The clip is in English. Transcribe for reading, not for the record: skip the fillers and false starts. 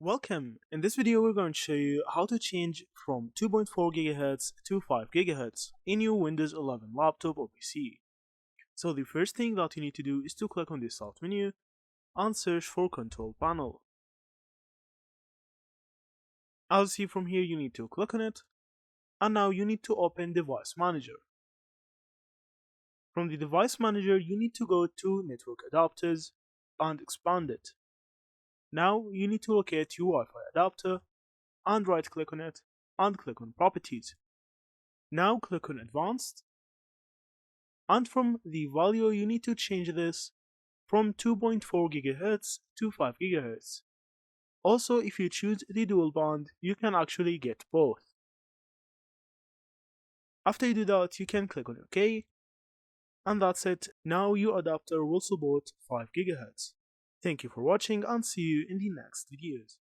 Welcome! In this video we're going to show you how to change from 2.4 GHz to 5 GHz in your Windows 11 laptop or PC. So the first thing that you need to do is to click on the Start menu and search for Control Panel. As you see from here, you need to click on it, and now you need to open Device Manager. From the Device Manager, you need to go to Network Adapters and expand it. Now you need to locate your Wi-Fi adapter and right click on it and click on Properties. Now click on Advanced, and from the value you need to change this from 2.4 GHz to 5 GHz. Also, if you choose the dual band, you can actually get both. After you do that, you can click on OK, and that's it. Now your adapter will support 5 GHz. Thank you for watching and see you in the next videos.